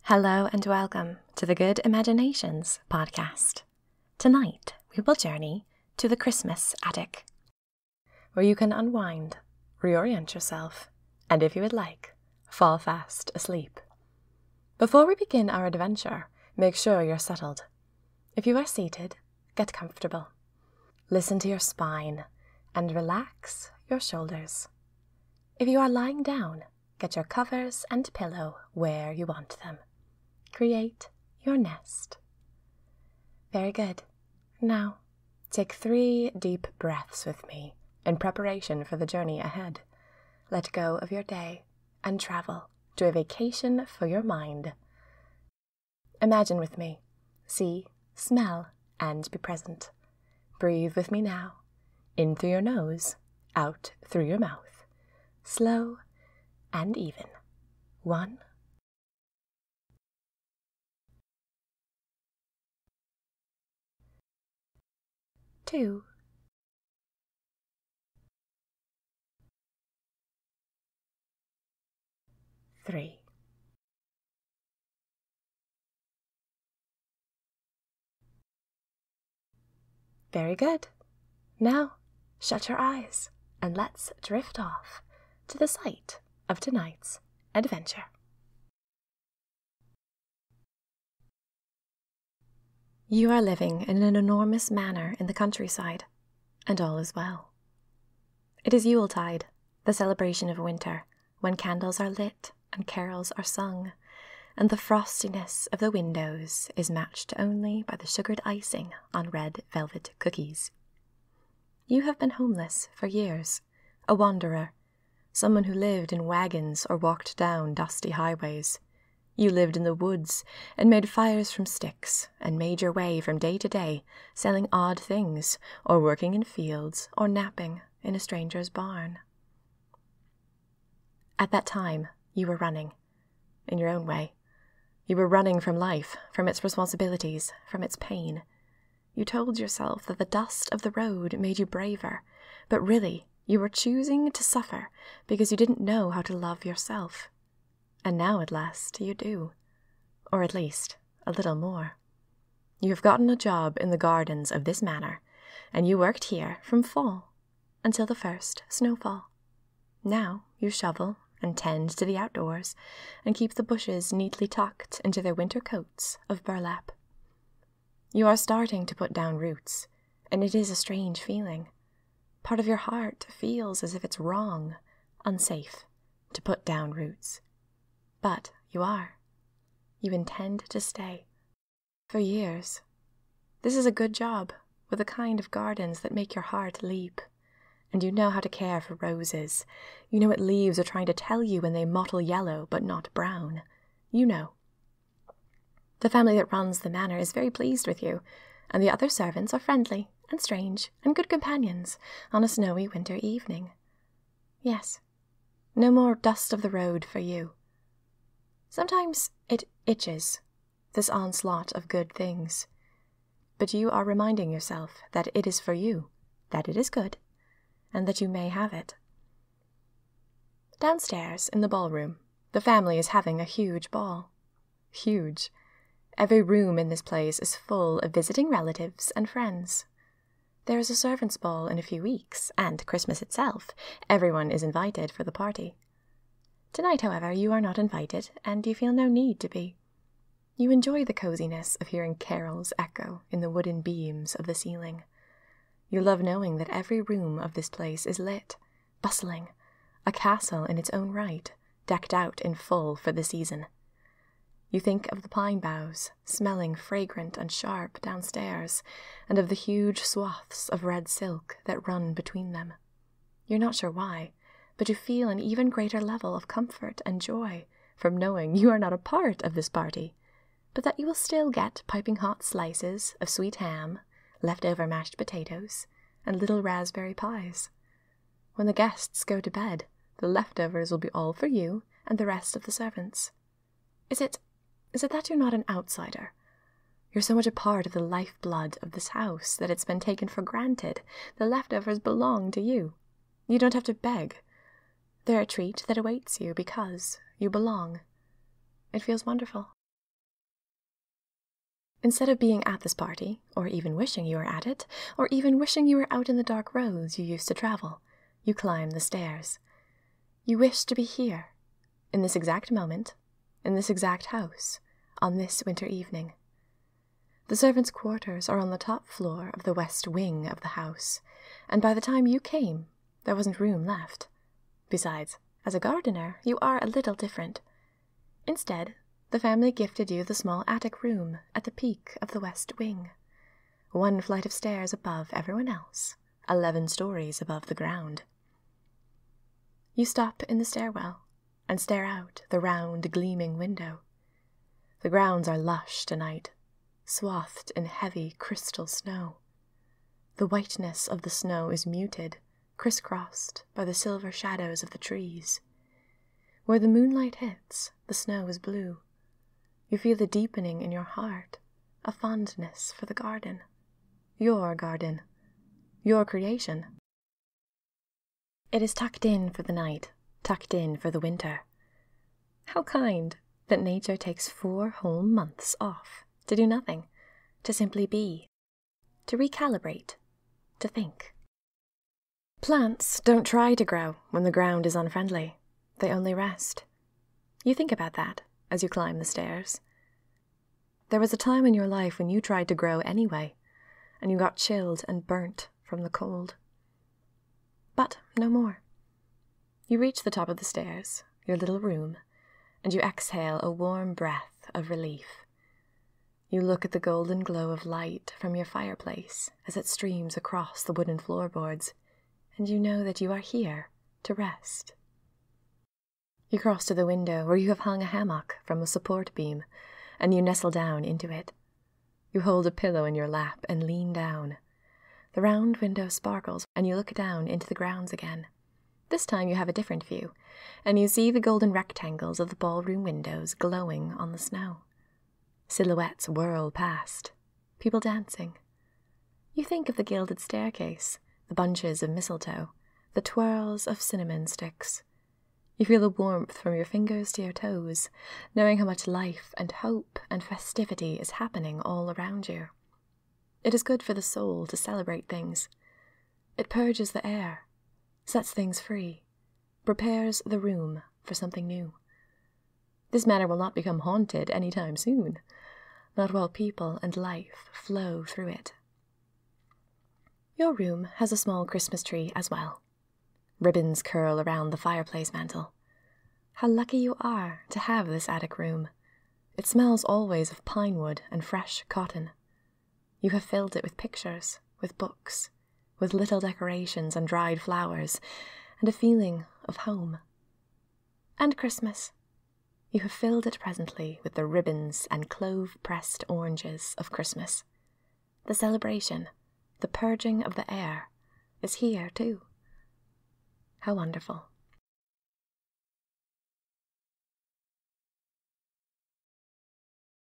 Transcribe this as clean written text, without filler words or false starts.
Hello and welcome to the Good Imaginations podcast. Tonight we will journey to the Christmas attic, where you can unwind, reorient yourself, and if you would like, fall fast asleep. Before we begin our adventure, make sure you're settled. If you are seated, get comfortable. Listen to your spine and relax your shoulders. If you are lying down, get your covers and pillow where you want them. Create your nest. Very good. Now, take 3 deep breaths with me in preparation for the journey ahead. Let go of your day and travel to a vacation for your mind. Imagine with me. See, smell, and be present. Breathe with me now. In through your nose, out through your mouth. Slow and even. 1, 2, 3. Very good. Now, shut your eyes and let's drift off to the site of tonight's adventure. You are living in an enormous manor in the countryside, and all is well. It is Yuletide, the celebration of winter, when candles are lit and carols are sung, and the frostiness of the windows is matched only by the sugared icing on red velvet cookies. You have been homeless for years, a wanderer, someone who lived in wagons or walked down dusty highways. You lived in the woods and made fires from sticks and made your way from day to day, selling odd things or working in fields or napping in a stranger's barn. At that time, you were running, in your own way. You were running from life, from its responsibilities, from its pain. You told yourself that the dust of the road made you braver, but really, you were choosing to suffer because you didn't know how to love yourself. And now at last you do, or at least a little more. You have gotten a job in the gardens of this manor, and you worked here from fall until the first snowfall. Now you shovel and tend to the outdoors and keep the bushes neatly tucked into their winter coats of burlap. You are starting to put down roots, and it is a strange feeling. Part of your heart feels as if it's wrong, unsafe, to put down roots. But you are. You intend to stay. For years. This is a good job, with the kind of gardens that make your heart leap. And you know how to care for roses. You know what leaves are trying to tell you when they mottle yellow but not brown. You know. The family that runs the manor is very pleased with you, and the other servants are friendly and strange and good companions on a snowy winter evening. Yes, no more dust of the road for you. Sometimes it itches, this onslaught of good things. But you are reminding yourself that it is for you, that it is good, and that you may have it. Downstairs, in the ballroom, the family is having a huge ball. Huge. Every room in this place is full of visiting relatives and friends. There is a servants' ball in a few weeks, and Christmas itself. Everyone is invited for the party. Tonight, however, you are not invited, and you feel no need to be. You enjoy the coziness of hearing carols echo in the wooden beams of the ceiling. You love knowing that every room of this place is lit, bustling, a castle in its own right, decked out in full for the season. You think of the pine boughs, smelling fragrant and sharp downstairs, and of the huge swaths of red silk that run between them. You're not sure why, but you feel an even greater level of comfort and joy from knowing you are not a part of this party, but that you will still get piping hot slices of sweet ham, leftover mashed potatoes, and little raspberry pies. When the guests go to bed, the leftovers will be all for you and the rest of the servants. Is it that you're not an outsider? You're so much a part of the lifeblood of this house that it's been taken for granted the leftovers belong to you. You don't have to beg. They're a treat that awaits you because you belong. It feels wonderful. Instead of being at this party, or even wishing you were at it, or even wishing you were out in the dark roads you used to travel, you climb the stairs. You wish to be here, in this exact moment, in this exact house, on this winter evening. The servants' quarters are on the top floor of the west wing of the house, and by the time you came, there wasn't room left. Besides, as a gardener, you are a little different. Instead, the family gifted you the small attic room at the peak of the west wing, 1 flight of stairs above everyone else, 11 stories above the ground. You stop in the stairwell and stare out the round, gleaming window. The grounds are lush tonight, swathed in heavy crystal snow. The whiteness of the snow is muted, crisscrossed by the silver shadows of the trees. Where the moonlight hits, the snow is blue. You feel a deepening in your heart, a fondness for the garden, your creation. It is tucked in for the night, tucked in for the winter. How kind that nature takes 4 whole months off to do nothing, to simply be, to recalibrate, to think. Plants don't try to grow when the ground is unfriendly. They only rest. You think about that as you climb the stairs. There was a time in your life when you tried to grow anyway, and you got chilled and burnt from the cold. But no more. You reach the top of the stairs, your little room, and you exhale a warm breath of relief. You look at the golden glow of light from your fireplace as it streams across the wooden floorboards, and you know that you are here to rest. You cross to the window where you have hung a hammock from a support beam, and you nestle down into it. You hold a pillow in your lap and lean down. The round window sparkles, and you look down into the grounds again. This time you have a different view, and you see the golden rectangles of the ballroom windows glowing on the snow. Silhouettes whirl past, people dancing. You think of the gilded staircase, the bunches of mistletoe, the twirls of cinnamon sticks. You feel the warmth from your fingers to your toes, knowing how much life and hope and festivity is happening all around you. It is good for the soul to celebrate things. It purges the air, sets things free, prepares the room for something new. This manor will not become haunted any time soon, not while people and life flow through it. Your room has a small Christmas tree as well. Ribbons curl around the fireplace mantel. How lucky you are to have this attic room. It smells always of pine wood and fresh cotton. You have filled it with pictures, with books, with little decorations and dried flowers, and a feeling of home. And Christmas. You have filled it presently with the ribbons and clove-pressed oranges of Christmas. The celebration, the purging of the air, is here too. How wonderful.